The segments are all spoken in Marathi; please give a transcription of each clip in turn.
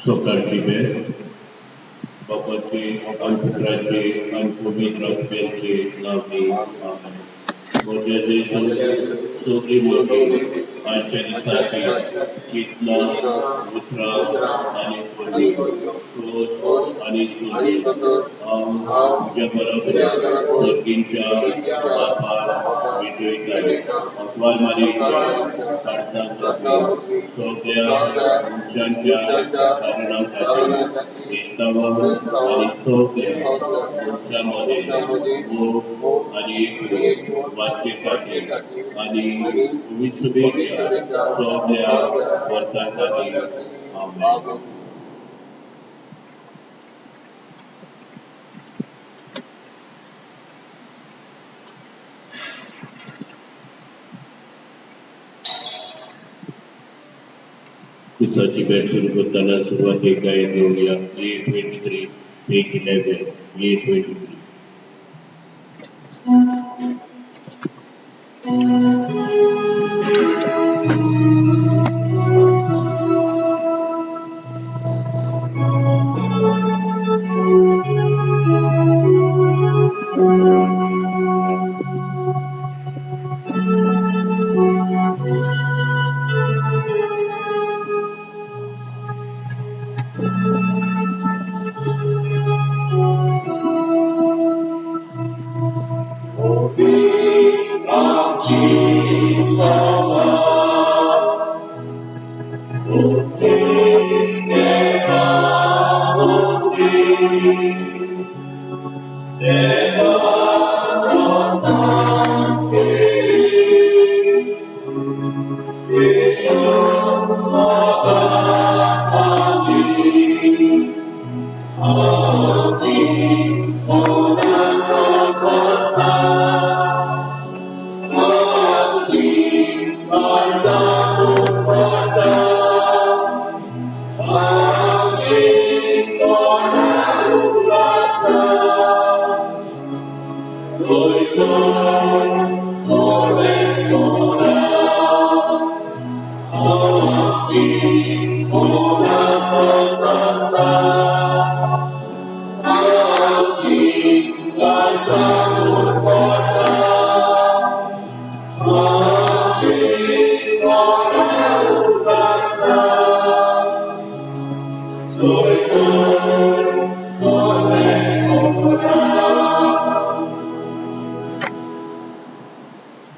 सकाळचे बापाचे आणि पुत्राचे आणि पवित्र आत्म्याचे नावे आमेन. म्हज्या देशात सोबी म्हजे आजच्या दिसाचे चितला उतरा आणि क्रोध आणि सोबी हांव तुज्या बरोबर सर्गींच्या बापार विजयता अकवाल मारीच्या काढता करपी सगळ्या मनशांच्या कारणां खातीर क्रिस्तांवां आणि सगळ्या मनशांमध्ये मोग आणि एकूण वाचे खातीर आणि पवित्रतेच्या सगळ्या वर्सां खातीर आमेन. दिसाची बॅट सुरू करताना सुरवातीक गायन घेऊया A23 Take 11 A23.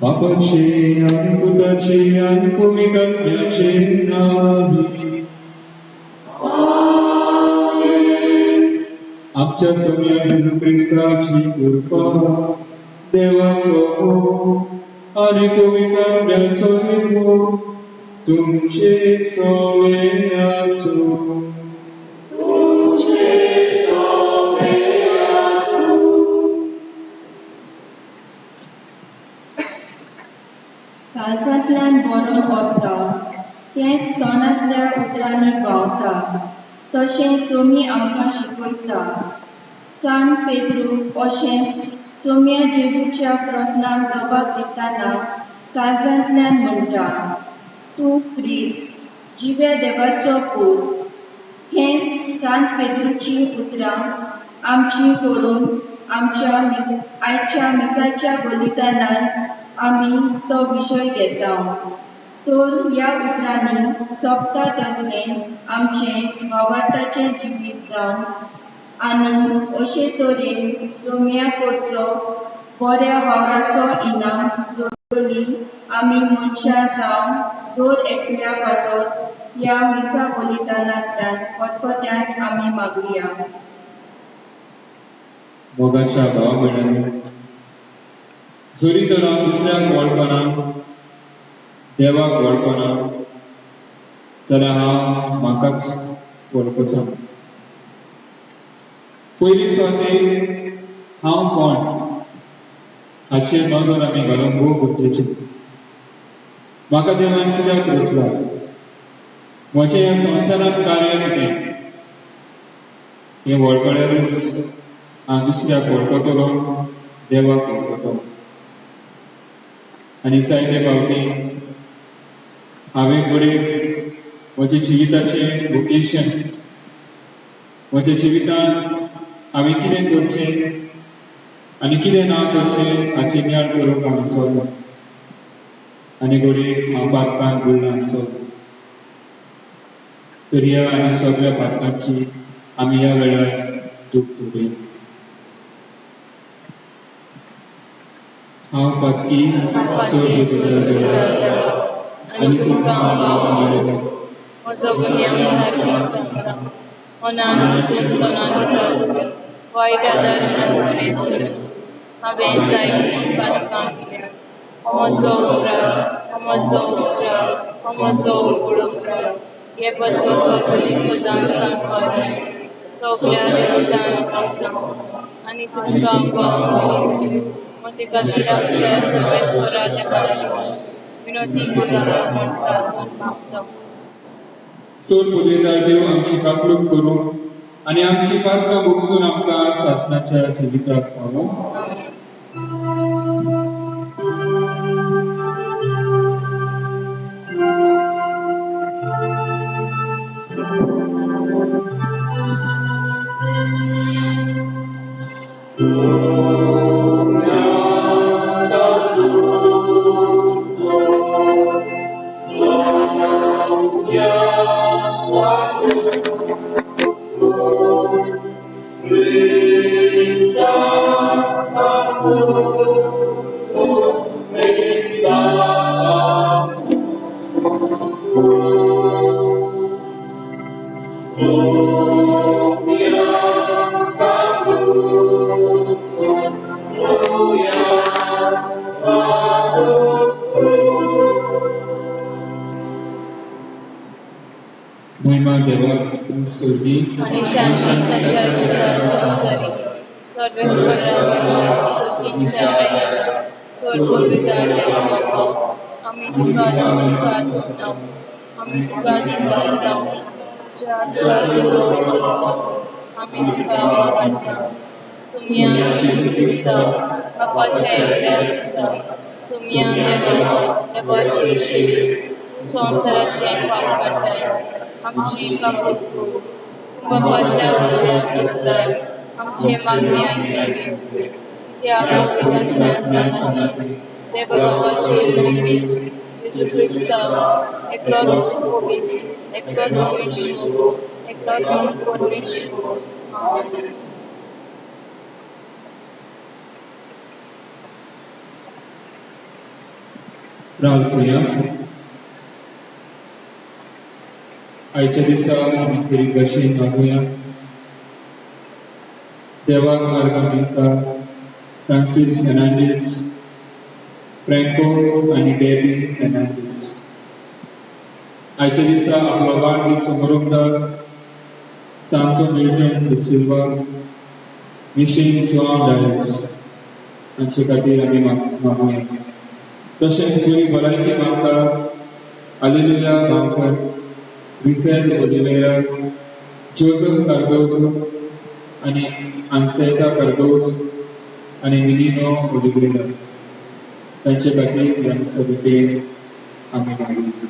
बापाचे आणि पुत्राचे आणि पवित्र आत्म्याचे नावे आमच्या सगळ्या जेजू ख्रिस्ताची कृपा देवाचो आणि पवित्र आत्म्याचो एकू तुमचे सगळे आसूं. काळजांतल्यान बरोवन ओंपता तेंच तोंडांतल्या उतरांनी व्हांवता तशें सोमी आमकां शिकयता. सांत पेद्रू अशेंच सोम्या जेजूच्या प्रस्नाक जबाब दितना काळजांतल्यान म्हणटा, तूं क्रिस्त जिव्या देवाचो पूत. हेंच सांत पेद्रूची उतरां आमची करून आमच्या आयच्या मिसाच्या बलिदानान आमी तो विशय घेता. तर ह्या उतरांनी सोंपता तसलें आमचें वावरताचें जिवीत जावन आनी अशे तरेन सोम्या कडचो बऱ्या वावराचो इनाम आमी मनशां जावन दर एकल्या पासत ह्या विसा बलिदानांतल्यान खतखत्यान आमी मागुया. मोगाच्या भावा भयणांनो, जरी तर हांव दुसऱ्याक वळखना, देवाक वळखना, जाल्यार हांव म्हाकाच वळखुचो. पयलीं स्वातेक हांव कोण हाचेर नदर आमी घालूंक खूब गरजेचें. म्हाका देवान कित्याक रचला, म्हजें ह्या संवसारांत कार्य कितें हें वळखल्यारूच हांव दुसऱ्याक वळखतलो, देवाक वळखतलो. आनी जायते फावटी हांवें घडये म्हज्या जिविताचें वोकेशन, म्हज्या जिवितांत हांवें कितें करचें आनी कितें ना करचें हाची नियाळ करूंक हांव विसरलो. आनी घडये हांव पातकांत बुडलो आसतलो. तर ह्या आनी सगळ्या पातकांची आमी ह्या वेळार दूख धरुया. हांव पातकी आनी तुमकां हांव मेळयलो. म्हजो गुन्यांव सारकी सांगता, मनान चिंतून तोंडान विचार, वायट आदारान बरें सोड. हांवें जायतीं पातकां केल्यां. हो म्हजो उपराध, हो म्हजो उपराध, हो म्हजो व्हड उपराध. हे पासून तुमी सदांच सांगपाक सगळ्या देवतांक मागता आनी तुमकां हांव मेळयलो. म्हजे खातीर आमच्या सर्वेस्पराच्या खातीर विनोदी करा म्हूण प्रार्थना मागता. सोड पुजेदार देव आमची कापणूक करूं आनी आमची पातकां भोगसून आमकां सासणाच्या जिविताक पावो. महिमा देवाक सोजी आनी शांती ताच्या संसारी सर्वेस्परा देवा सोजींच्या रायला चोर पुजेदार देवा. आमी तुका नमस्कार करता, आमी तुका दिवस लावता. तुज्या देवा पासून आमी तुका वगडटा. सुमया क्रिस्ता बापाच्या एकट्या सुता, सुमया देवा देवाची शीर, तूं संवसाराचें पाप काडटाय. आमची कापणूक कर, तूं बापाच्या उजव्याक बसताय. आमचे मागणी आयकून घे. कित्याक पवित्रात्म्या सांगाती देवा बापाची उमेद येशू क्रिस्ता एकलोच पवित्र, एकलोच येशू, एकलोच परमेश्वर. आमेन. प्रार्थना. आयच्या दिसा आमी खरी भाशेन मागुया. देवाक आर्गामिका फ्रांसीस फेर्नांडीस, फ्रँको आनी डेबी फेर्नांडीस. आयच्या दिसा आपलो वाडदीस समारंभाक सांतो मिल्टन डी सिल्वा, मिशेल जोआव डायस हांचे खातीर आमी मागुया. तशेंच बरी भलायकी मागता hallelujah Gaonkar, resale Oliveira, Joseph Cardozo आनी आंसेता कार्दोज आनी मिलिनो ओलिवेरा तांचे खातीर ह्या सभेन आमी मागुया.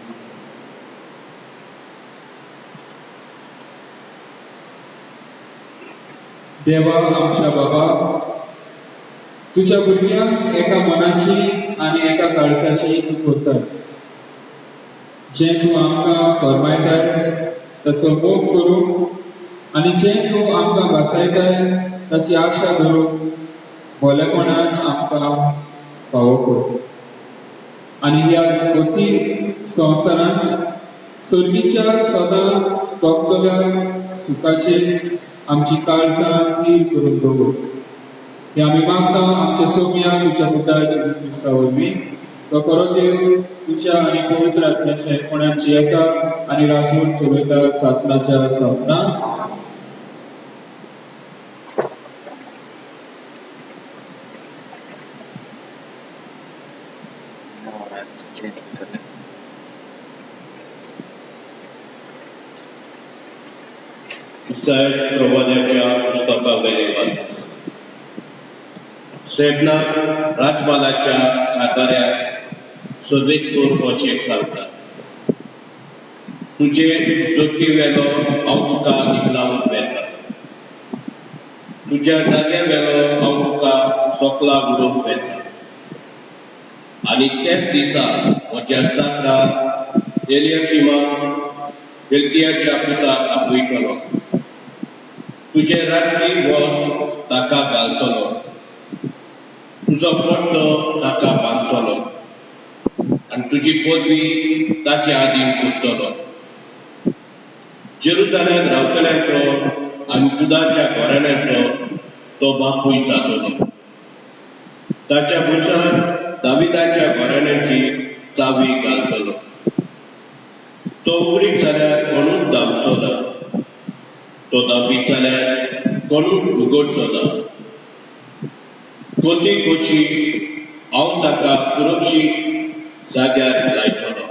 देवा आमच्या बाबा, तुज्या भुरग्यांक एका मनाची आनी एका काळजाची तूं करता. जें तूं आमकां फरमायताय ताचो मोग करूं आनी जें तूं आमकां भासायताय ताची आशा धरूं भलेपणान आमकां फावो कर. आनी ह्या गतीक संवसारांत चलवीच्या सदां तोखतल्या सुखाचेर आमची काळजां थीर करून दवर. हे आमी मागता आमच्या सोम्या तुज्या पुता जेजू क्रिस्ता वरवीं. तो खरो देव तुज्या आनी पवित्र आत्म्याचे कोणाची येता आनी राजवट चलयता सासणाच्या सासणां. इसाय प्रवाद्याच्या पुस्तकावेले वाच. सेबनाक राजमालाच्या साताऱ्याक सदीक अशें सांगता, तुजे जोती वेलो हांव तुका निमलावत वेता, तुज्या जाग्या वेलो हांव तुका सोकला उडोवंक वेता. आनी तेच दिसा म्हज्या जात्रार हिल्कियाच्या पुताक आपयतलो. तुजे राजकी वस्त ताका घालतलो, तुजो पट्टो ताका बांदतलो आनी तुजी पदवी ताचे आदीन करतलो. जेरुसालेम रावतल्यांचो आनी जुदाच्या घराण्यांचो तो बापूय जातलो. ताच्या भुजान दाविदाच्या घराण्यांची चावी घालतलो. तो उगडीत जाल्यार कोणूच धांवचो ना, तो धांवीत जाल्यार कोणूच उगडचो ना. कोती खोशी हांव ताका सुरक्षीत जाग्यार लायतलो.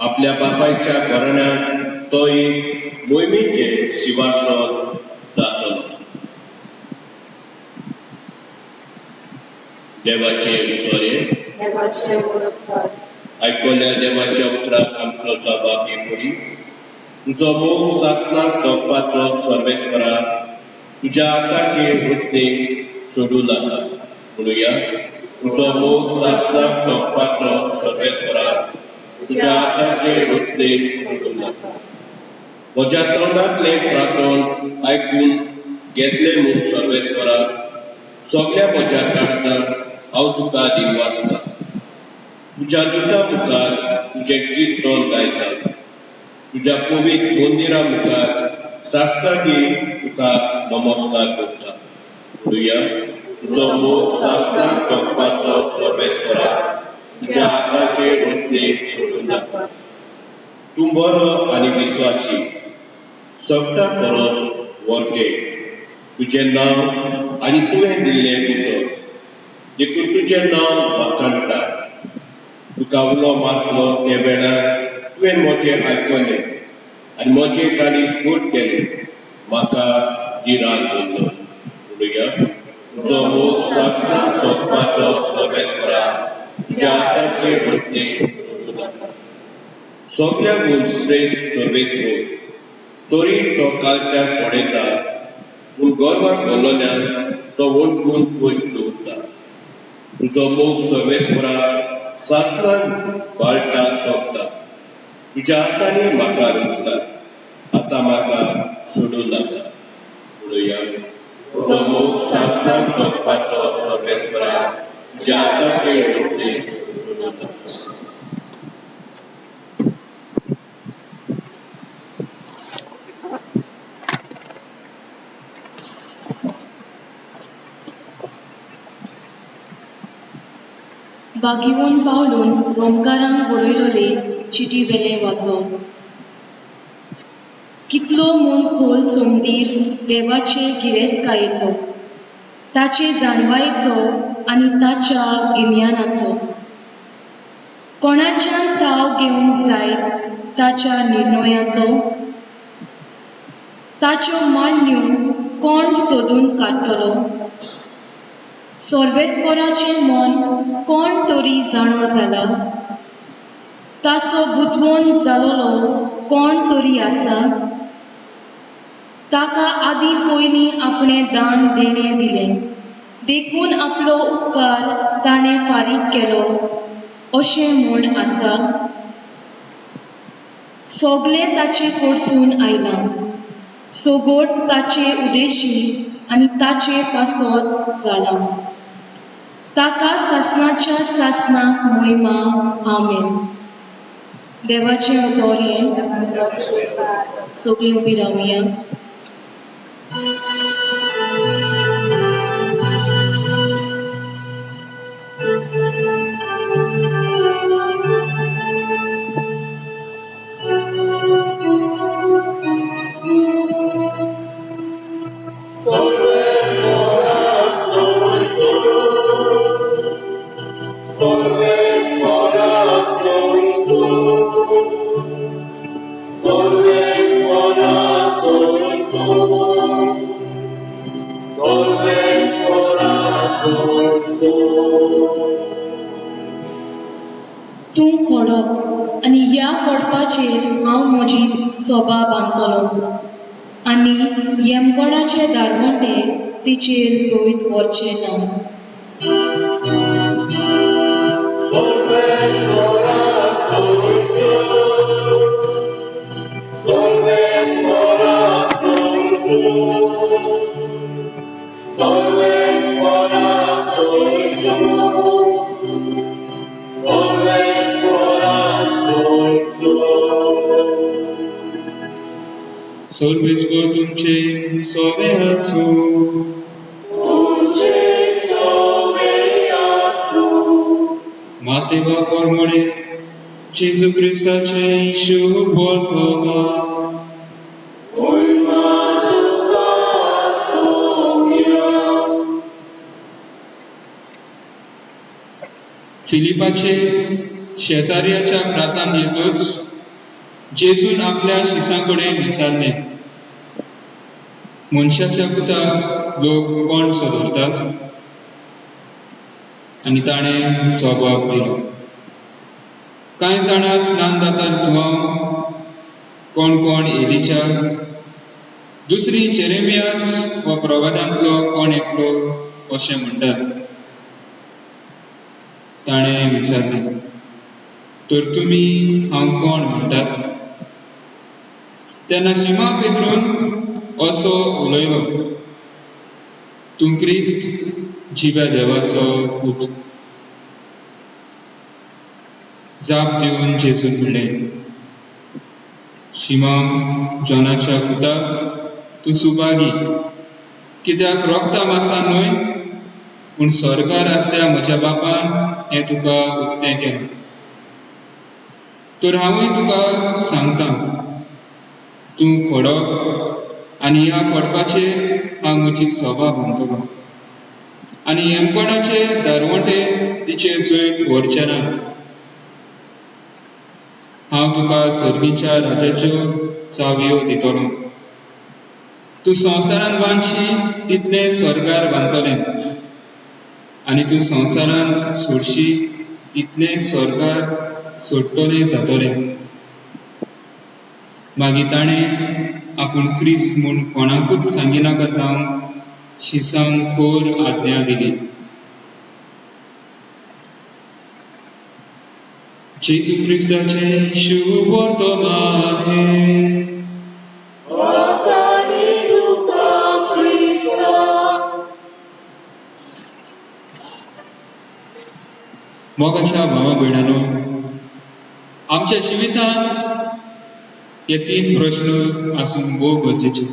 आपल्या बापायच्या घराण्यांत तो एक मोहिमेचे शिवासन जातलो. देवाचे उतर आयकल्या देवाच्या उतराक आमचो सहभाग करी. तुजो मोग सासणाक तोपपाचो सर्वेस्परा तुज्या आताचे वचने सोडू नाका. म्हणुया, तुजो मोग सासणाक तोपपाचो सर्वेस्परा तुज्या आताचे वचने सोडू नाका. म्हज्या तोंडांतले प्रार्थन आयकून घेतले म्हूण सर्वेस्परा सगळ्या म्हज्या काळजांत हांव तुका दिनवासता. तुज्या दुता मुखार तुजें किर्तन गायता. तुज्या पवित्र मंदिरा मुखार साश्टांगी तुका नमस्कार करता. म्हणुया, तुजो मोग सासणाक तोपपाचो सर्वेस्परा तुज्या हाताचे वचने सोडू नाका. तूं बरो आनी विस्वासी, सगळ्या परस व्हडले. तुजें नांव आनी तुवें दिल्लें उतर देखून तुजें नांव वाखाणटा. तुका उलो मारतलो ते वेळार तुवें म्हजें आयकलें आनी म्हजे काळीज गोड केलें. म्हाका धिराण दवरलो. म्हणुया, तुजो मोग सासणाक तोपपाचो सर्वेस्परा तुज्या हाताचे वचने सोडू नाका. सगळ्याकून श्रेश्ठ सर्वेस्पर तरी तो काळजाक पडयता, पूण गर्वाक भरलोल्यान तो वणकून पयस दवरता. तुजो मोग सर्वेस्परा सासणाक बाळटा तोपता. तुज्या हातांनी म्हाका रुचता. आतां म्हाका सोडू नाका. म्हणुया, तुजो मोग सासणाक तोपपाचो सर्वेस्परा तुज्या हाताचे वचने सोडू नाका. बागिवून पावलून रोमकारांक बरयलोले चिटी वेले वाचप. कितलो म्हूण खोल सोंडीर देवाचे गिरेस्तकायेचो, ताचे जाणवायेचो आनी ताच्या गिन्यानाचो. कोणाच्यान ताव घेवंक जाय ताच्या निर्णयाचो, ताच्यो मांडण्यो कोण सोदून काडटलो. सर्वेस्पराचें मन कोण तरी जाणो जाला, ताचो बुदवण जालोलो कोण तरी आसा. ताका आदी पयलीं आपणें दान देणें दिलें, देखून आपलो उपकार ताणें फारीक केलो अशें म्हूण आसा. सोगलें ताचे कडसून आयलां, सोगोट ताचे उदेशी आनी ताचे पासत जालां. ताका सासणाच्या सासणाक महिमा. आमेन. देवाचें उतोवलें. सगळीं उबी रावया. तूं खडप आनी ह्या खडपाचेर हांव म्हजी सोबा बांदतलों आनी येमगोडाचे दारवंटे तिचेर सोयत व्हरचे ना. Solvesco तुमचे सोवे आसू. मातेवा परमणे जेजू क्रिस्ताचे शुभ बोलतोमा. फिलिपाचे शेजाऱ्याच्या प्रांतांत येतच जेजून आपल्या शिसांकडेन विचारले, मनशाच्या पुताक लोक कोण सदरतात? आनी ताणें जबाब दिलो, कांय जाणां स्नान जातात जुवांव, कोण कोण एलिजा, दुसरी जेरेमियास वा प्रवादांतलो कोण एकलो अशें म्हणटात. ताणें विचारलें, तर तुमी हांव कोण म्हणटात? तेन्ना शिमा पेद्रून असो उलयलो, तूं क्रिस्त जिव्या देवाचो पूत. जाप दिवन जेजून म्हणलें, शिमा जॉनाच्या पुता, तूं सुभागी, कित्याक रोगता मासा न्हय पूण स्वर्गार आसल्या म्हज्या बापान हें तुका उक्तें केलें. तर हांवूय तुका सांगतां, तूं खडप आनी ह्या खडपाचेर हांव म्हजी सोबा बांदतलों आनी येमकोडाचे दारवंटे तिचेर जैत व्हरचे नात. हांव तुका सर्गीच्या राजाच्यो चावयो दितलों. तूं संवसारांत बांदशी तितलें स्वर्गार बांदतलें आनी तूं संवसारांत सोडशी तितलें स्वर्गार सोडटलें जातलें. मागीर ताणें आपूण क्रिस्त म्हूण कोणाकूच सांगिनाका जावन शिसांक खोर आज्ञा दिली. जेजू क्रिस्ताचे शुभ वर्तमान हे. मोगाच्या भावा भयणांनो, आमच्या जिवितांत हे 3 प्रश्न आसूंक भोव गरजेचे.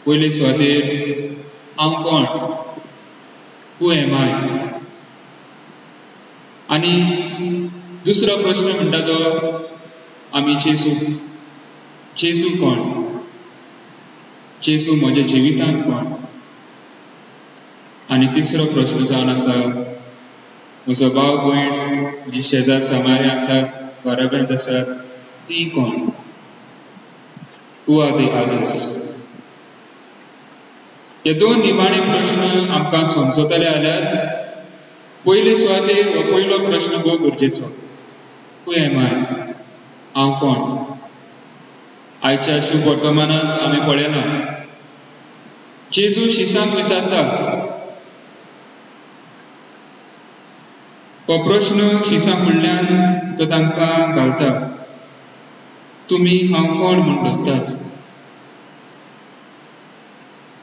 पयले सुवातेर हांव कोण? हू एम आय? आनी दुसरो प्रश्न म्हणटा तो आमी जेजू कोण? जेजू म्हज्या जिवितांत कोण? आनी तिसरो प्रश्न जावन आसा, म्हजो भाव भयण, म्हजी शेजार सामारे आसात, घराब्यांत आसात, ती कोण? Who are the others? हे 2 निमाणे प्रश्न आमकां समजतले जाल्यार पयले सुवातेर हो पयलो प्रश्न भोव गरजेचो. हू एम आय? हांव कोण? आयच्या शुभ वर्तमानांत आमी पळयलां, जेजू शिसांक विचारता. हो प्रश्न शिसांक म्हणल्यान तो तांकां घालता, तुमी हांव कोण म्हूण धरतात?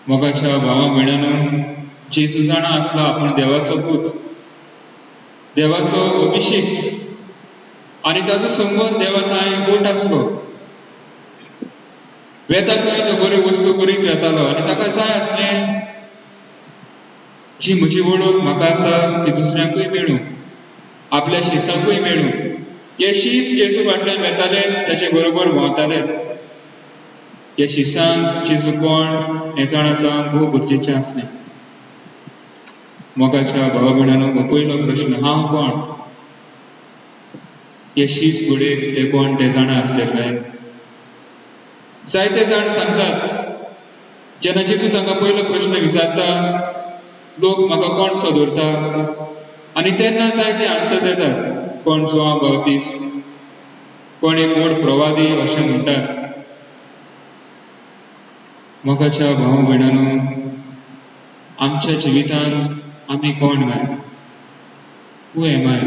मोगाच्या भावा भयणांनो, जेजू जाणा असला आपूण देवाचो पूत, देवाचो अभिषेक्त, आनी ताचो संबंध देवा थंय गोट आसलो. वेता थंय तो बऱ्यो वस्तू करीत वेतालो आनी ताका जाय आसलें जी म्हजी वळख म्हाका आसा ती दुसऱ्यांकूय मेळूं, आपल्या शिसांकूय मेळूं. हे शीस जेजू फाटल्यान वेताले, ताचे बरोबर भोंवताले. हे शिसांक जेजू कोण हें जाणाचं भोव गरजेचें आसलें. मोगाच्या भावा भयणांनो, हो पयलो प्रश्न, हांव कोण? हे शीस घोडेक ते कोण ते जाणा आसले काय? जायते जाण सांगतात, जेन्ना जेजू तांकां पयलो प्रश्न विचारता, लोक म्हाका कोण सोदुरता, आनी तेन्ना जायते आन्सर्स येतात. कोण जोआंव बावतीस, कोण एक व्हड प्रवादी अशें म्हणटात. मोगाच्या भावा भयणांनो, आमच्या जिवितांत आमी कोण काय? हू एम आय?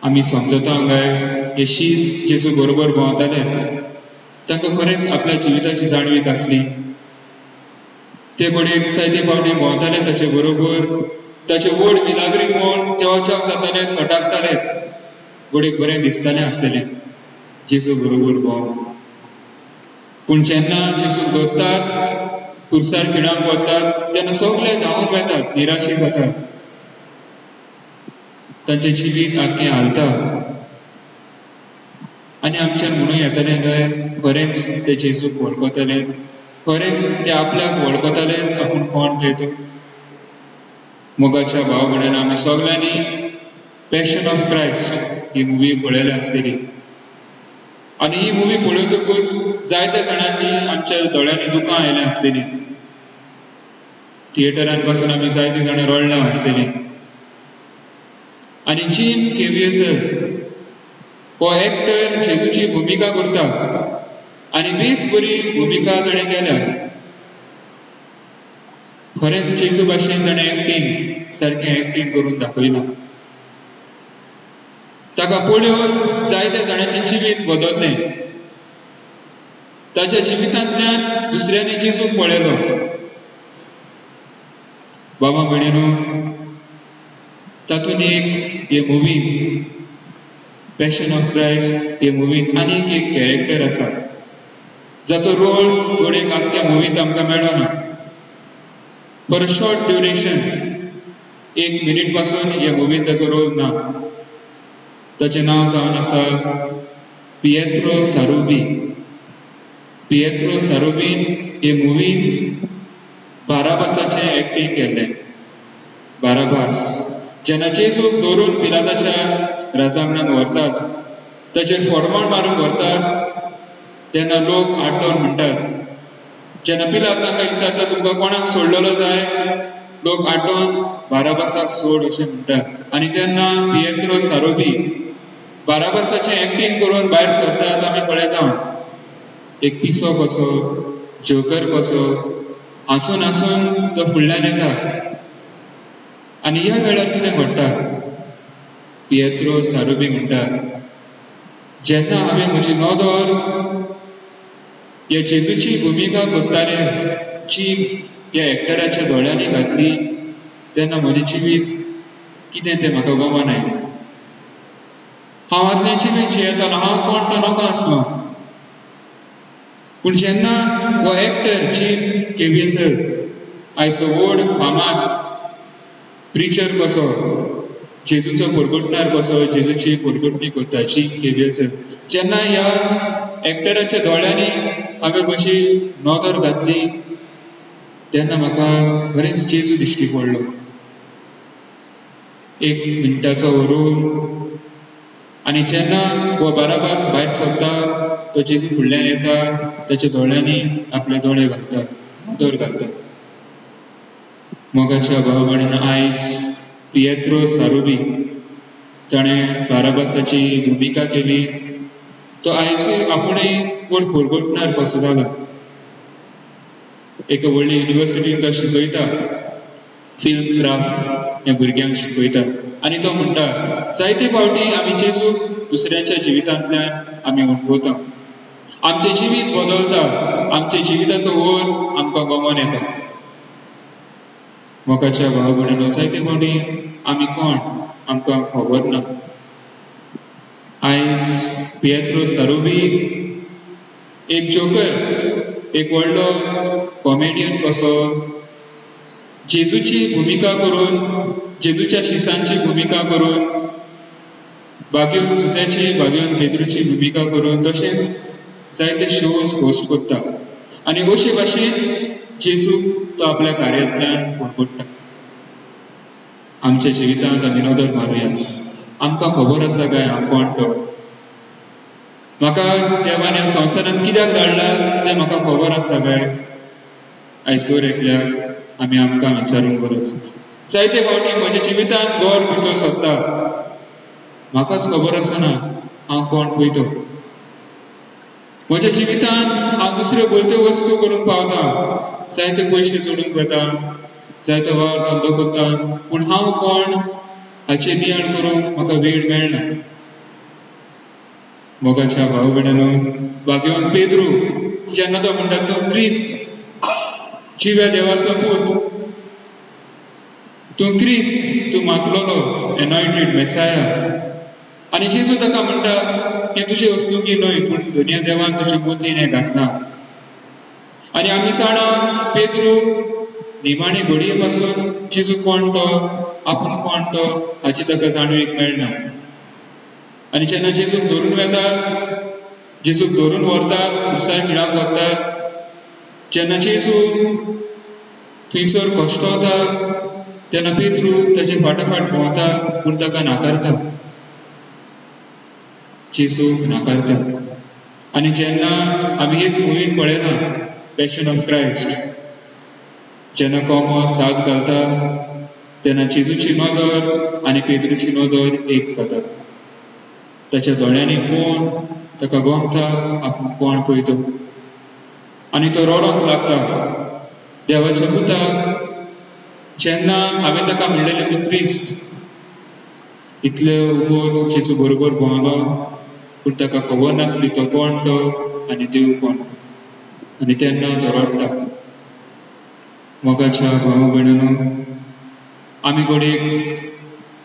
आमी समजता काय हे शीस जेजू बरोबर भोंवताले तांकां खरेंच आपल्या जिविताची जाणवीक आसली? ते घोडेक जायते फावटी भोंवताले ताचे बरोबर, ताचे व्हड मिलाग्री पळोवन ते अजाप जाताले, थटाकताले. घोडेक बरें दिसतालें आसतलें जेजू बरोबर भोंवून. पूण जेन्ना जेजूक धरतात, खुर्सार खिणाक वतात, तेन्ना सगळे धांवून वेतात, निराशी जातात. तांचें जिवीत आख्खें हालता. आनी आमच्यान म्हणून येतालें काय, खरेंच ते जेजूक वळखताले, खरेंच ते आपल्याक वळखताले आपूण कोण तें तो. मोगाच्या भाव भयणांनो, आमी सगळ्यांनी passion of Christ he movie पळयल्या आसतली. आनी ही मुवी पळयतकूच जायत्या जाणांनी आमच्या दोळ्यांनी दुकां आयल्या आसतली. थिएटरान पासून आमी जायते जाणां रडल्या आसतली. आनी जिम केवियर्सन हो एक्टर जेजूची भुमिका करता आनी बेस बरी भुमिका ताणें केल्या. खरेंच जेजू भाशेन ताणें एक्टींग सारकें एक्टींग करून दाखयलां. ताका पळोवन जायत्या जाणांचें जिवीत बदल्लें. ताच्या जिवितांतल्यान दुसऱ्यांनी जेजूक पळयलो. बाबा भयणीनो, तातूंत एक हे मुवींत पॅशन ऑफ क्रायस्ट हे मुवींत आनीक एक कॅरेक्टर आसा जाचो रोल घोडेक आख्ख्या मुवींत आमकां मेळना. For a short duration, 1 minute पासून ह्या मुवींत ताचो रोल ना. ताचें नांव जावन आसा पिएत्रो सारुबी. पिएत्रो सारुबीन हे मुवींत बाराबासाचें एक्टींग केल्लें. बाराबास जेन्ना जेजूक धरून पिलाताच्या राजांगणांत व्हरतात, ताचेर फोडमोण मारून व्हरतात, तेन्ना लोक आड्डोन म्हणटात. जेन्ना पिलात तांकां विचारता, तुमकां कोणाक सोडलेलो जाय? लोक आड्डोन बाराबासाक सोड अशें म्हणटात. आनी तेन्ना पिएत्रो सारुबी बाराबासाचें एक्टींग करून भायर सरतात. आमी पळयता एक पिसो कसो, जोकर कसो, हांसून हांसून तो फुडल्यान येता. आनी ह्या वेळार कितें घडटा? पिएत्रो सारुबी म्हणटा, जेन्ना हांवें म्हजी नदर ह्या जेजूची भुमिका करताले जी ह्या एक्टराच्या दोळ्यांनी घातली, तेन्ना म्हजें जिवीत कितें तें म्हाका गमन आयलें. हांव आदलें जिवीत जियेतालो, हांव कोण तो नका आसलो. पूण जेन्ना हो एक्टर जीम केवियर्सन, आयज तो व्हड फामाद प्रिचर कसो, जेजूचो परगटणार कसो, जेजूची परगटणी करता जीम केवियर्सन, जेन्ना ह्या एक्टराच्या दोळ्यांनी हांवें म्हजी नदर घातली, तेन्ना म्हाका खरेंच जेजू दिश्टी पडलो. 1 मिनटाचो रोल. आनी जेन्ना हो बाराबास भायर सरता, तो जेजू फुडल्यान येता, ताच्या दोळ्यांनी आपले दोळे घालता, नदर घालता. मोगाच्या भाव भयणीनो, आयज पिएत्रो सारुबी जाणें बाराबासाची भुमिका केली, तो आयजूय आपुणूय व्हड परगटणार कसो जाला. एका व्हडले युनिवर्सिटींत तो शिकयता, फिल्म क्राफ्ट ह्या भुरग्यांक शिकयता. आनी तो म्हणटा, जायते फावटी आमी जेजूक दुसऱ्यांच्या जिवितांतल्यान आमी अणभवता. आमचें जिवीत बदलता, आमच्या जिविताचो अर्थ आमकां गमन येता. मोगाच्या भाव भयणींनो, जायते फावटी आमी कोण आमकां खबर ना. आयज पियेत्रो सारुबी एक जोकर, एक व्हडलो कॉमेडियन कसो जेजूची भुमिका करून, जेजूच्या शिसांची भुमिका करून, बागेवन जुझ्याची, बागेवन पेद्रूची भुमिका करून तशेंच जायते शोज होस्ट करता. आनी अशे भाशेन जेजूक तो आपल्या कार्यांतल्यान फळफळटा. आमच्या जिवितांत आमी नदर मारुया. आमकां खबर आसा काय हांव कोण तो? म्हाका देवान ह्या संवसारांत कित्याक धाडला तें म्हाका खबर आसा काय? आयज दर एकल्याक आमी आमकां विचारूंक गरज. जायते फावटी म्हज्या जिवितांत घर भितर सोदता, म्हाकाच खबर आसना हांव कोण पळयतो. म्हज्या जिवितांत हांव दुसऱ्यो भलत्यो वस्तू करून पावता, जायते पयशे जोडून घेता, जायतो वावर धंदो करता, पूण हांव कोण हाचे नियाळ करूंक म्हाका वेळ मेळना. मोगाच्या भाव भयणींनो, बागेवन पेद्रू जेन्ना तो म्हणटा तो क्रिस्त, जिव्या देवाचो पूत, तूं क्रिस्त, तूं मागलोलो एनॉयंटेड मेसाया, आनी जेजू ताका म्हणटा हें तुजे वस्तुकी न्हय, पूण दुनिया देवान तुज्या मोतीन हें घातलां. आनी आमी जाणा पेद्रू निमाणे घडये पासून जेजू कोण तो, आपूण कोण तो हाची ताका जाणवीक मेळना. आनी जेन्ना जेजूक धरून वेतात, जेजूक धरून व्हरतात, उसाय मिळाक व्हरतात, जेन्ना जेजू थंयसर कोश्टवता तेन्ना पेद्रू ताचे फाटाफाट भोंवता, पूण ताका नाकारता. जेजूक नाकारता. आनी जेन्ना आमी हेच मुवीन पळयना पॅशन ऑफ क्रायस्ट, जेन्ना कोमो साथ घालता तेन्ना जेजूची नदर आनी पेद्रूची नदर एक जाता. ताच्या दोळ्यांनी पळोवन ताका गमता आपूण कोण पळयतो. आनी तो रडोंक लागता. देवाच्या पुताक जेन्ना हांवें ताका म्हणलेलें तूं क्रिस्त, इतले वगत जेजू बरोबर भोंवलो, पूण ताका खबर नासली तो कोण तो आनी देव कोण. आनी तेन्ना तो रडटा. मोगाच्या भाव भयणींनो, आमी घडयेक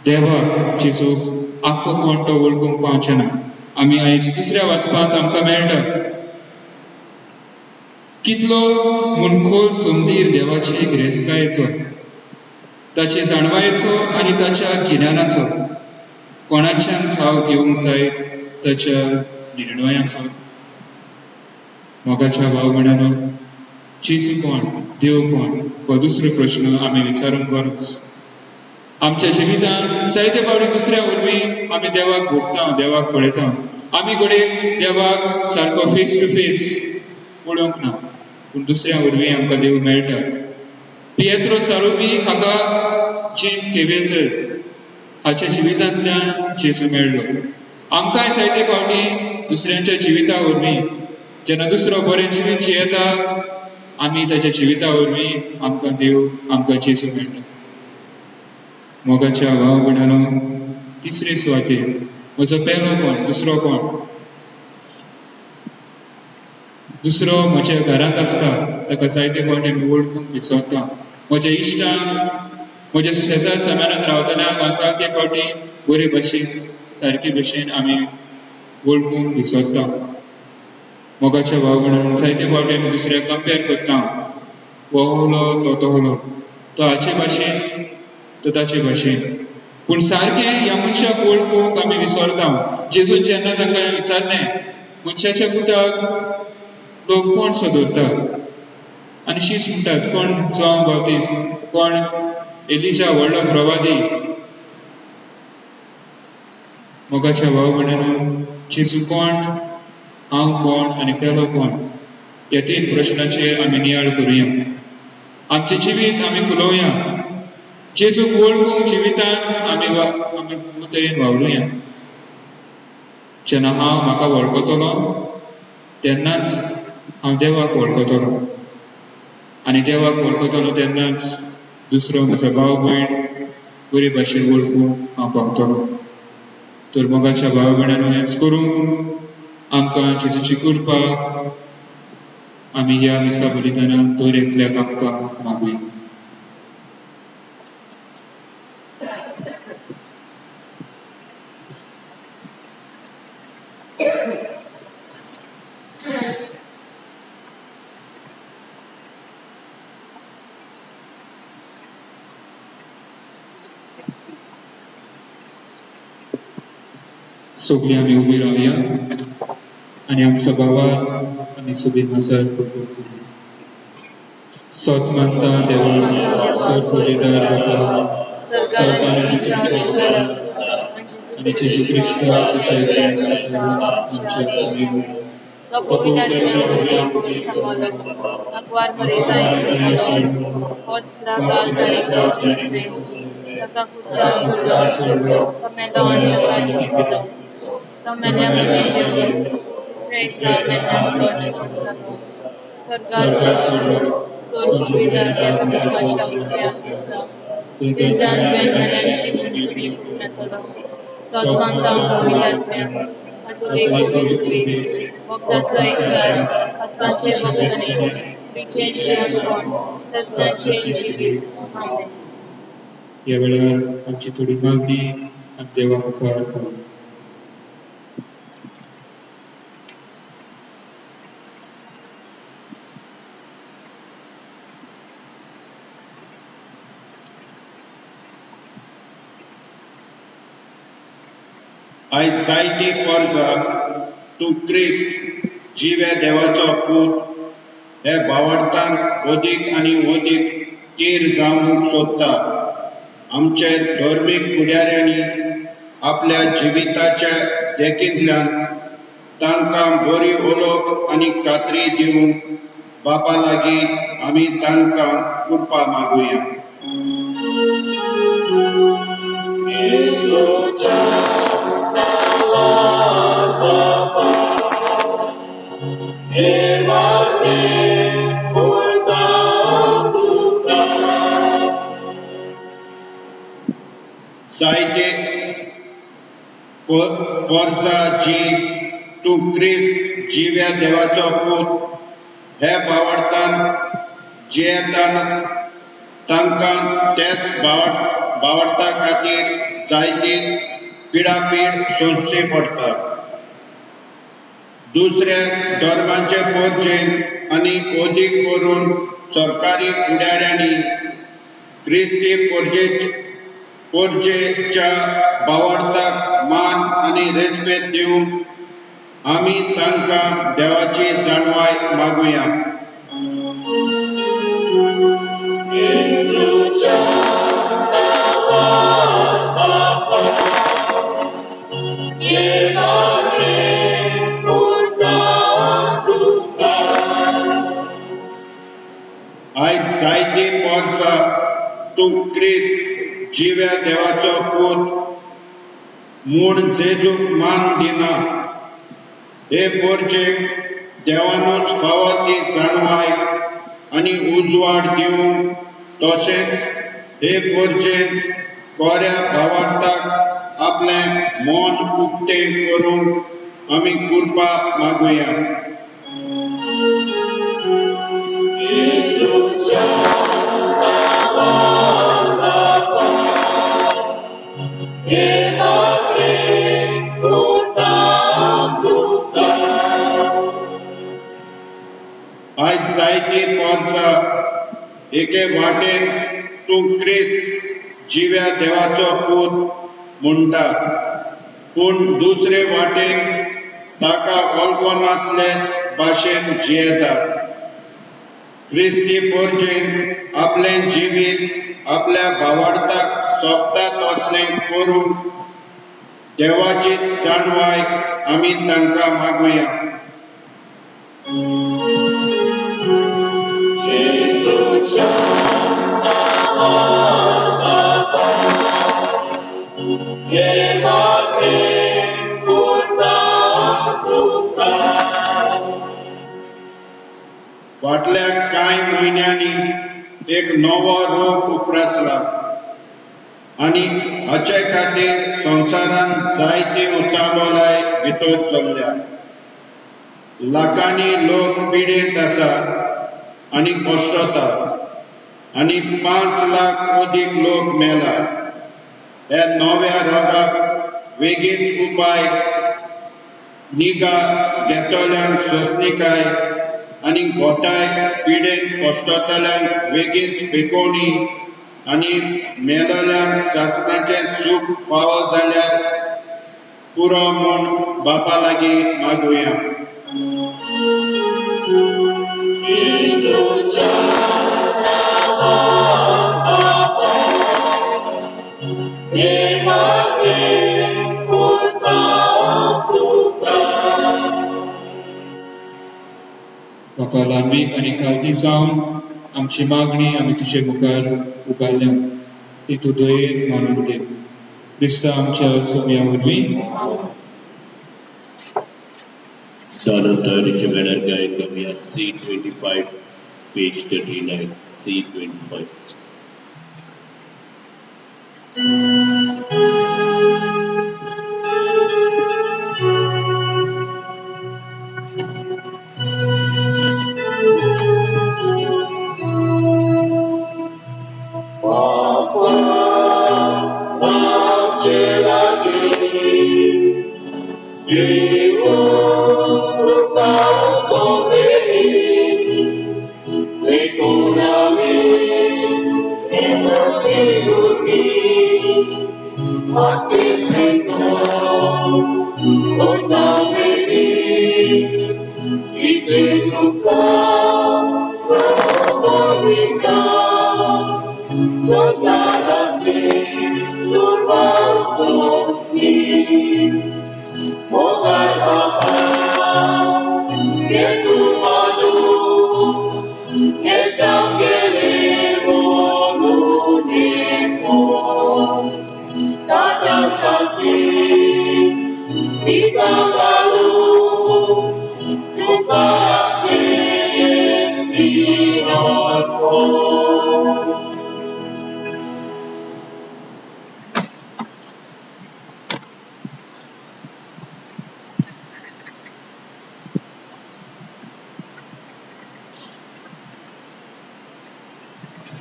देवाक जेजूक आख्खो कोण तो वळखूंक पावचे ना. आमी आयज दुसऱ्या वाचपांत आमकां मेळटा कितलो मुणखोल सुंदीर देवाचे गिरेस्तकायेचो, ताचे जाणवायेचो आनी ताच्या गिन्यानाचो, कोणाच्यान ठाव घेवंक जायत ताच्या निर्णयाचो. मोगाच्या भाव भयणींनो, जेजू कोण, देव कोण, हो दुसरो प्रश्न आमी विचारूंक गरज. आमच्या जिवितांत जायते फावटी दुसऱ्या वरवीं आमी देवाक भोगता, देवाक पळयता. आमी घडये देवाक सारको फेस टू फेस पळोवंक ना, पूण दुसऱ्या वरवीं आमकां देव मेळटा. पियेत्रो सारुबी हाका जीम केवेझर हाच्या जिवितांतल्यान जेजू मेळ्ळो. आमकांय जायते फावटी दुसऱ्यांच्या जिविता वरवीं जेन्ना दुसरो बरें जिवीत जियेता, आमी ताच्या जिविता वरवीं आमकां देव, आमकां जेजू मेळटा. मोगाच्या भाव भयणींनो, तिसरे सुवातेर म्हजो पयलो कोण, दुसरो कोण. दुसरो म्हज्या घरांत आसता, ताका जायते फावटी आमी वळखूंक विसरता. म्हज्या इश्टांक, म्हज्या शेजार समानांत रावतल्यांक हांव जायते फावटी बरे भाशेन, सारके भशेन आमी वळखूंक विसरता. मोगाच्या भाव भयणींनो, जायते फावटी आमी दुसऱ्याक कंपेर करता. हो होलो, तो होलो, तो हाचे भाशेन, तो ताचे भाशेन. पूण सारकें ह्या मनशाक वळखूंक आमी विसरता. जेजून जेन्ना तांकां विचारलें मनशाच्या पुताक लोक कोण सोदता, आनी शीस म्हणटात कोण जॉन बाप्तिस्ट, कोण एलिजा व्हडलो प्रवादी. मोगाच्या भाव भयणींनो, जेजू कोण, हांव कोण आनी पेलो कोण, ह्या तीन प्रश्नाचेर आमी नियाळ करुया. आमचें जिवीत आमी फुलोवया. जेजूक वळखूंक जिवितांत आमी तरेन वावरुया. जेन्ना हांव म्हाका वळखतलो तेन्नाच हांव देवाक वळखतलो, आनी देवाक वळखतलो तेन्नाच दुसरो म्हजो भाव भयण बरे भाशेन वळखूंक हांव पावतलो. तर मोगाच्या भाव भयणांनो, हेंच करूंक आमकां जेजूची कृपा आमी ह्या मिसा बलिदानांत दर एकल्याक आमकां मागुया. सगळीं आमी उबी रावया आनी आमचो भावात आमी सुबेज नजर करतले. सत मानता देवा, सत उबीदार बापा, सत आनी जेजू क्रिस्ता तुझ्या आमच्या सुबेज Aguar Marisa Os Plagas Taricos Taka Kusan Sulu Kamelon Takali Kipito Kamelia Medevio Israel Metan Coach Sabo Sargat Sulu Vidar Devan Masha Islam Tildan Ben Melan Ministry Methodo Sosmanta Vidar Atuleko Ministry Bogdato Exar Atkanche Boksani Vicheshe Ashkon Sasnache Jivit Amen. या वेळार आमची थोडी मागणी आमी देवा मुखार करू. आयज जायती परजां तूं क्रिस्त जिव्या देवाचो पूत हे भावार्थान ओदीक आनी ओदीक तीर जावंक सोदता. आमचे धर्मीक फुडाऱ्यांनी आपल्या जिविताच्या देखींतल्यान तांकां बरी ओळख आनी खात्री दिवंक बापा लागीं आमी तांकां कृपा मागुया. जायते परजां जी तूं क्रिस्त जिव्या देवाचो पूत हे भावार्थान जियेताना तांकां तेच भावार्था खातीर जायती पिडापीड सोंसची पडटा. दुसऱ्या धर्माचे परजेन आनी ओदीक करून सरकारी फुडाऱ्यांनी क्रिस्ती परजेच्या भावार्थाक मान आनी रेस्पेद दिवंक आमी तांकां देवाची जाणवाय मागुया. आयज जायती परजां तूं क्रिस्त जिव्या देवाचो पूत म्हूण जेजूक मान दिना. हे परजेक देवानूच फावो ती जाणवाय आनी उजवाड दिवंक तशेंच हे परजेन कोऱ्या भावार्थाक आपलें मन उक्तें करूंक आमी कृपा मागुया. आयज जायती परजां एके वाटेन तूं क्रिस्त जिव्या देवाचो पूत म्हणटा, पूण दुसरे वाटेन ताका वळखो नासले भाशेन जियेता. क्रिस्ती परजेन आपलें जिवीत आपल्या भावार्थाक सोबता तसलें करूंक देवाचीच जाणवाय आमी तांकां मागुया. फाटल्या कांय म्हयन्यांनी एक नवो रोग उप्रासला आनी हाचे खातीर संवसारान जायती उचांबोलाय भितर चल्ल्या. लाखांनी लोक पिडेंत आसा आनी कोश्टता आनी 5 लाख अदीक लोक मेला. हे नव्या रोगाक बेगीनच उपाय निगा घेतोल्यांक सोंसणीकाय आनी गोठाय पिडेन कोश्टोतल्यांक बेगीन पेकोवणी आनी मेलोल्यांक शासनाचें सूख फावो जाल्यार पुरो म्हूण बापा लागीं मागुया. बापा लांबीक आनी काळजी जावन आमची मागणी आमी तुजे मुखार उबारल्या ती तूं दोयेन मानून घे. क्रिस्ता आमच्या सोम्या वरवीं Donatory Weather Guide Gambia C25 page 39 C25.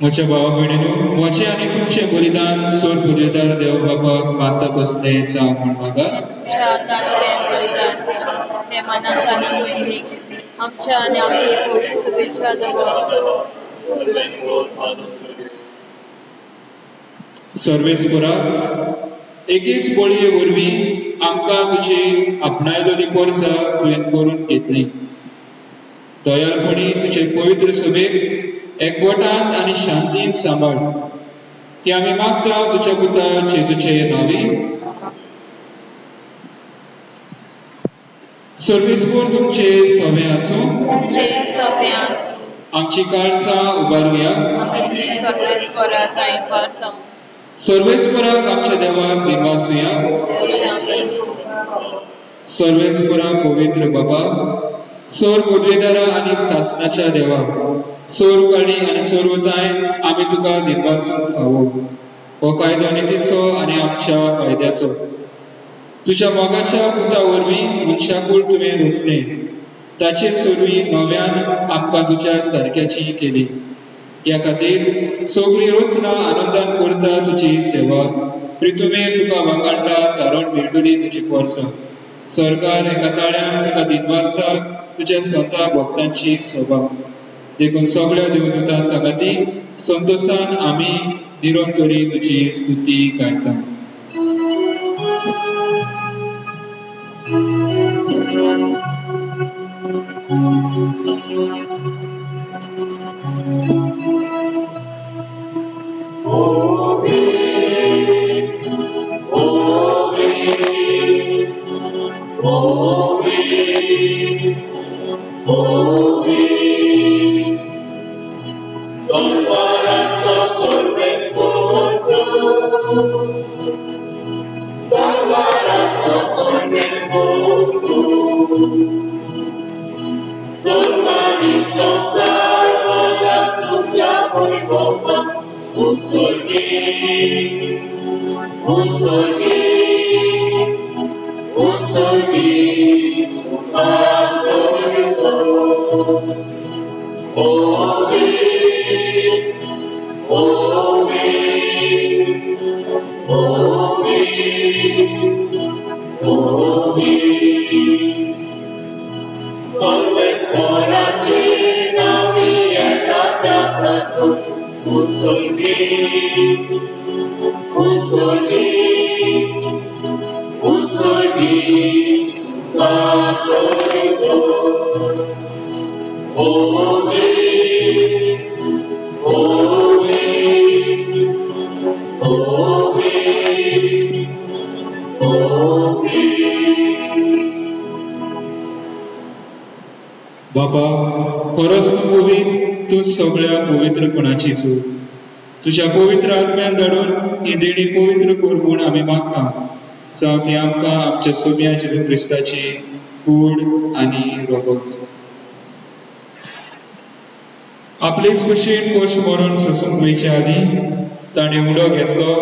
म्हज्या भावा भयणीनो, म्हजें आनी तुमचें बलिदान सोड पदवेदार देव बापाक मानतात तसलें जावं म्हण म्हाका आमच्या आकाशलें बलिदान ते मनांत आनी वैरीक आमच्या आनी आपली पवित्र सभेच्या सर्वेस्परा एकीच बळये वरवीं आमकां तुजी आपणायलोली पोरसां तुवें करून घेतली. दयाळपणी तुजे पवित्र सभेक एकवटांत आनी शांतीन सांबाळ ती आमी मागता तुज्या पुता जेजूचे नांवी. सर्वेस्पर तुमचे सवे आसूं आमची काळजां उबारुया. सर्वेस्पराक आमच्या देवाक दिनवासुया. सर्वेस्परा पवित्र बाबा, सोर पदवेदारा आनी शासनाच्या देवा, सोर काळी आनी सोरवताय आमी तुका दिनवासूंक फावो. हो कायदो नितीचो आनी आमच्या फायद्याचो. तुज्या मोगाच्या पुता वरवीं मनशाकूळ तुवें रचलें, ताचे सोरवीं नव्यान आमकां तुज्या सारक्याची केली. ह्या खातीर सगळीं रचनां आनंदान करता तुजी सेवा. प्रितुमेर तुका वांगाडटा तारण मेळटली तुजी पोरसां. सरकार एका ताळ्यान तुका दिनवासता तुज्या स्वता भक्तांची सभा. देखून सगळ्या देवदूतां सांगाती संतोशान आमी निरंतरी तुजी स्तुती गायता. बाबा, खरोच तूं पवित्र, तूं सगळ्या पवित्रपणाची चूक. तुझ्या पवित्र आत्म्यान धाडून ही देणी पवित्र कर म्हूण आमी मागता. जावं ती आमकां आमच्या सोम्या जेजू क्रिस्ताची कूड आनी रगत. आपलेच कुशीन कोश मरण सोसूंक वयच्या आदीं ताणें उडो घेतलो.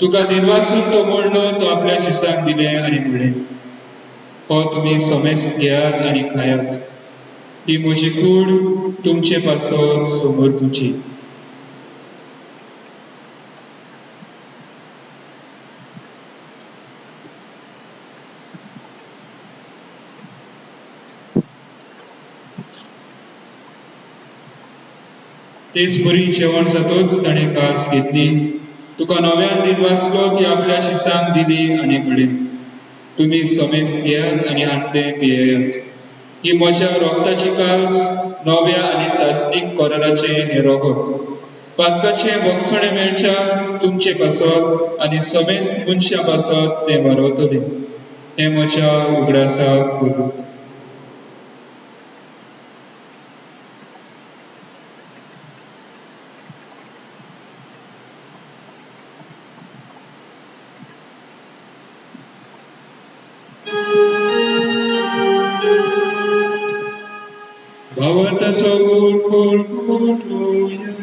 तुका दिनवासून तो म्हणलो, तो आपल्या शिसांक दिलें आनी म्हणलें, हो तुमी समेस्त घेयात आनी खायात. ही म्हजी कूड तुमचे पासत समोर तुमची. तेच बरी जेवण जातोच ताणें कास घेतली. तुका नव्यान दिनवासलो ती आपल्या शिसांक दिली आनी म्हणलें, तुमी समेस्त घेयात आनी आंतले पियेयात. ही म्हज्या रोगताची कास, नव्या आनी सासणीक कराराचें हें रगत. पातकाचें भक्षणे मेळच्या तुमचे पासत आनी समेस्त मनशां पासत तें वारवतलें. हें म्हज्या उगडासाक करूत. भावार्थाचो गोड गोड गोठोया.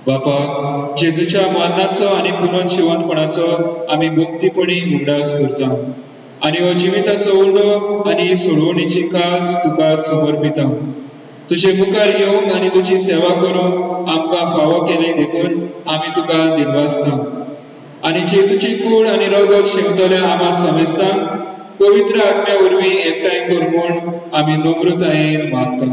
बापा, जेजूच्या मरणाचो आनी पुनर्जिवंतपणाचो आमी भक्तीपणी उगडास करता आनी हो जिविताचो उलो आनी सोडवणीची कास तुका समर्पिता. तुजे मुखार येवंक आनी तुजी सेवा करूंक आमकां फावो केले देखून आमी तुका दिनवासता. आनी जेजूची कूड आनी रगत शेवतल्या आम्हा समेस्तांक पवित्र आत्म्या वरवीं एकठांय कर म्हूण आमी नम्रतायेन मागता.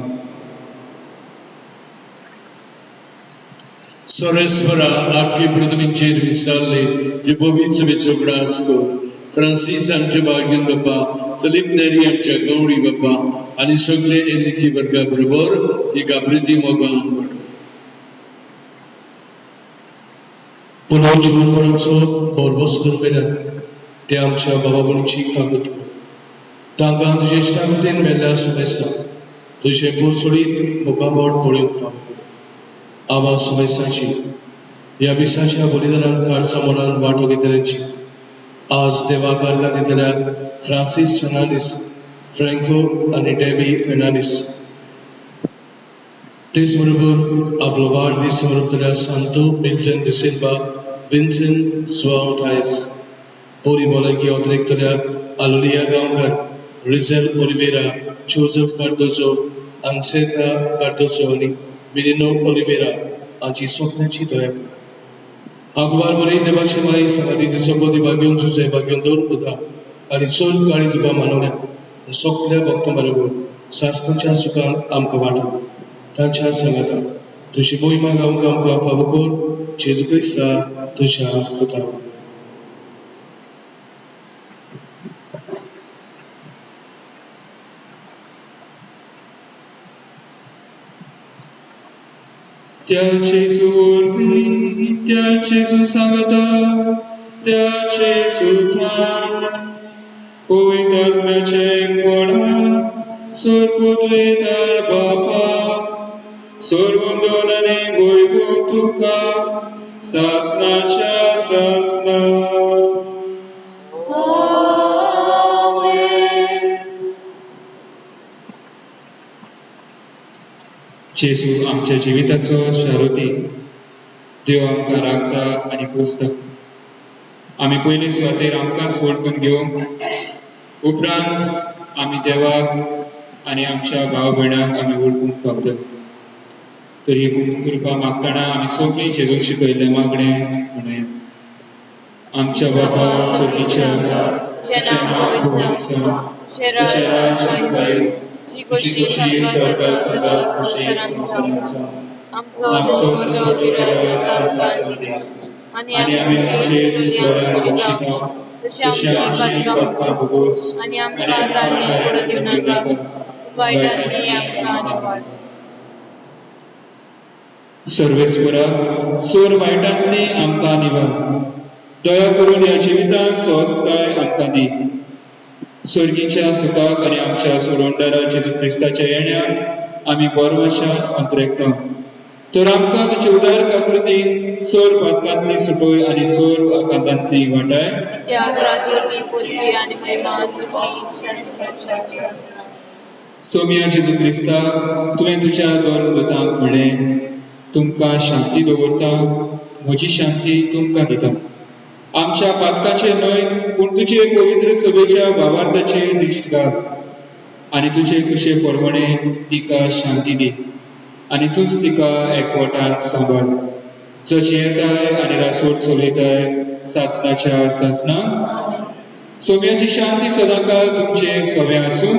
Soresvara आख्खे पृथ्वीचेर विस्तारले जे पवित्र विचोगडास कर. फ्रांसीस आमच्या बागेन बापा, फिलिप नेरी आमच्या गवळी बापा आनी सगळे एलिकी वर्गा बरोबर तिका प्रिती मोगान वाडय. पुनर्जीवनपणाचो बोरवस्तून मेल्यात ते आमच्या बाबाबणीची कागद. तांकां तुजे इश्टागतीन मेल्ल्या समेस्तां तुजे पोरचोडीत मुखामोड पळोवंक फावो. आवाज समेस्तांची ह्या विसाच्या बलिदानांत काळजा मोलान वांटो घेतल्यांची आज देवाक आर्गां दितल्या फ्रांसीस फेर्नांडीस, फ्रँको आनी डेबी फेर्नांडीस. तेच बरोबर आपलो वाडदीस समोरतल्या सांतो मिल्टन डिसिल्वा, विन्सेंट जुआंव डायस, पोरी भलायकी अतिरिक्तल्या आलोलिया गांवकार, रिझेल ओलिवेरा, जोसेफ कार्दोजो, आन्सेता कार्दोजो आनी मिलिनो ओलिवेरा हांची स्वप्नाची दया. आगवार बरी देवाची माई समाधी दिसोबदी भाग्योन जुजे भाग्योन दोन पुता आनी चड काळी तुका मानवल्या सगळ्या भक्तां बरोबर सासणाच्या सुखांत आमकां वांटो. तांच्या सांगाता तुजी मोहिमा गावंक आमकां फावो कर. जेजू क्रिस्ता तुज्या पुता. त्या जेजू वरवीं त्या जेजू सांगता त्या जेजूंतल्यान पवित्र आत्म्याचे एकपणान सर्वोदयदार बापा सर्वोंदोन आनी वैभव तुका सासणाच्या सासणा. जेजू आमच्या जिविताचो शारोती, देव आमकां राखता आनी पोसता. आमी पयलीं सुवातेर आमकांच वळखून घेवंक, उपरांत आमी देवाक आनी आमच्या भाव भयणांक आमी वळखूंक पावता. तरी कृपा मागतना आमी सगळीं जेजू शिकयल्लें मागणें म्हणूया. आमच्या बापा सुर्गीच्या तुजें नांव पवित्र जावं, तुजें राज्य येवं, जी कशी स्वर्गाक आसा तशी जावं. आमचो दररोजचो किराय आमकां दी, आनी आमी शिक्षिता तशी आमची पातकां भोगोस, आनी आमकां दांडीन पडूं दिवं नाका, वायटांतली आमकां निवाड. सर्वेस्परा, सोर वायटांतली आमकां निवाड. दया करून ह्या जिवितांत सहजताय आमकां दी. सर्गीच्या सुखाक आनी आमच्या सोडवणदारा जेजू क्रिस्ताच्या येण्याक आमी बरवशान अंतरेकता. तर आमकां तुजे उदार काकुळतीन सोर पातकांतली सुटोय आनी सोर आकांतांतली वाटाय. कित्याक राजवटी, पोरगी आनी महिमा तुजी शाश्वत. सोम्या जेजू क्रिस्ता, तुवें तुज्या दोन दोतांक म्हणलें, तुमकां शांती दवरता, म्हजी शांती तुमकां दिता. आमच्या पातकाचे न्हय, पूण तुजे पवित्र सभेच्या भावार्थाचे दिश्ट घाल, आनी तुजे कुशे परमणे तिका शांती दी, आनी तूंच तिका एकवटांत सांबाळ. जशी येताय आनी रासवट चलयताय सासणाच्या सासणां. सोम्याची शांती सदांकाळ तुमचे सोबे आसूं.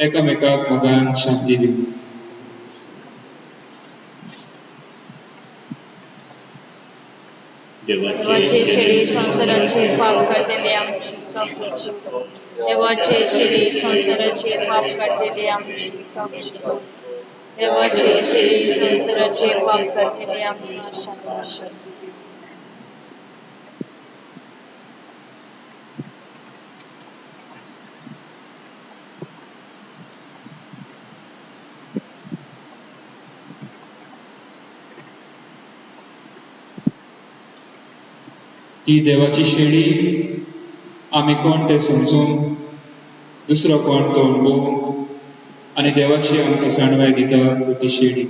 एकामेकाक मोगान शांती दिवं. देवाचे शेळी संसाराचेर पाप काडलेले आमची कापची. देवाचे शेळी संसाराचेर पाप काडलेले आमची कापची. देवाचे शेळी संसाराचेर पाप काडलेले आमकां शांती. ही देवाची शेळी आमी कोण तें समजूंक, दुसरो कोण तो अणभवूंक आनी देवाची आमकां जाणवाय दिता ती शेळी.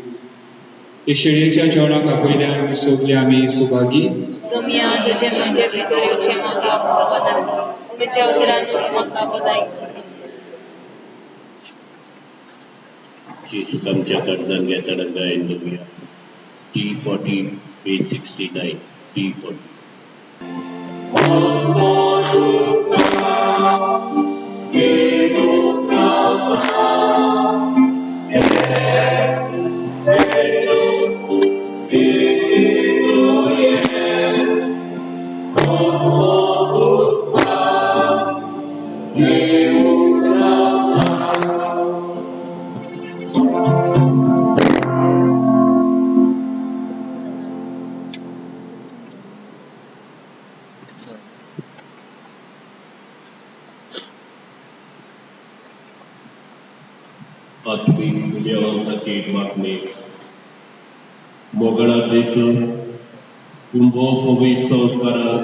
हे शेळयेच्या जेवणाक आपयल्यान ती सगळीं आमी सुभागी. सोम्या, तुजे म्हजे भितर येवचें म्हाका खबर, तुज्या उतरानूच म्हाका बदाय. जेजूक आमच्या कर्जान घेतना गायन करूया. T40 page 69 T40. आत्मीक देवांखातीर मागणे. मोगळा जेजू, कुंभो पवित्र संस्काराक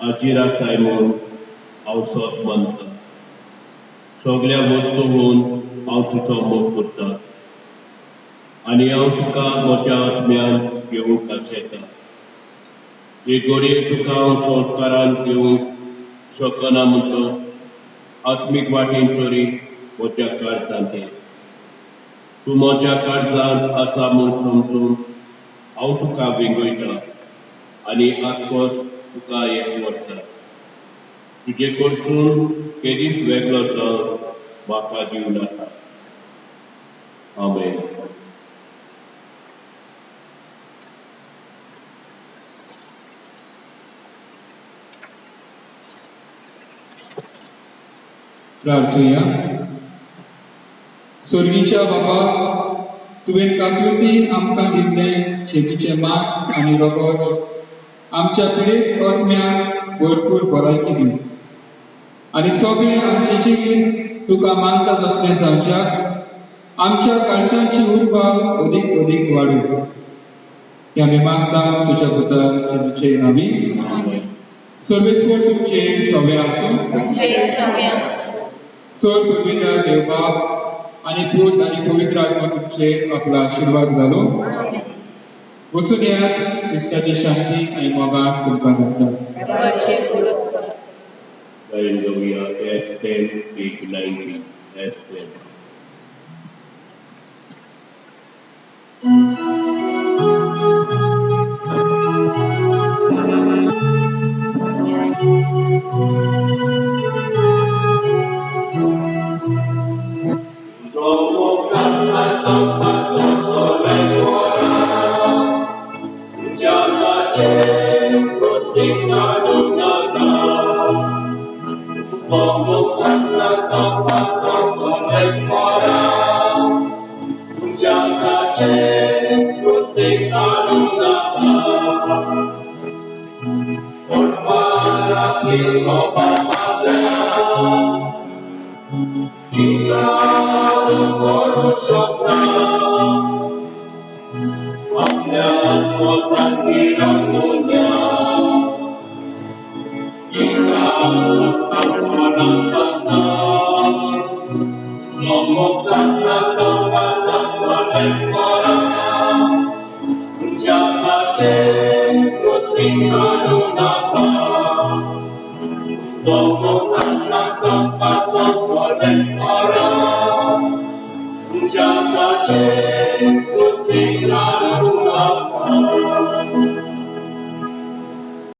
हाजीर आसाय म्हूण हांव सत मानता. सगळ्या वस्तूंहून हांव तुजो मोग करतां आनी हांव तुका म्हज्या आत्म्यान घेवंक आशेता. हे घडये तुका हांव संस्कारान घेवंक शकना म्हणटो आत्मीक वाटेन तरी म्हज्या काळजांत ये. तूं म्हज्या काळजांत आसा म्हूण समजून हांव तुका वेगयता आनी आत्मोस तुका एक व्हरता. तुजे कडसून केदींच वेगळो जावन म्हाका दिवं नाका. आमेन. प्रार्थुया. स्वर्गीच्या बाबा, तुवें काकुळतीन आमकां दिल्लें जेजूचें मांस आनी रगत आमच्या पिडेस्त आत्म्याक भरपूर भलायकी दी आनी सगळें आमचें जिवीत तुका मानता तसलें जावच्याक आमच्या काळजांची उर्बा अदीक अदीक वाडूं. हें आमी मागता तुज्या पुता जेजूचे नांवी. सर्वेस्पर तुमचे सवे आसूं. सर पृथ्वीदार देवबाब आनी पूत आनी पवित्र आत्मा तुमचे आपला आशिर्वाद घालो. वचून येयात इश्टाची शांती आणि मोगान तुमकां धाडटा. देवाचे कुडूप Then we are S10, page 90, S10. Jaka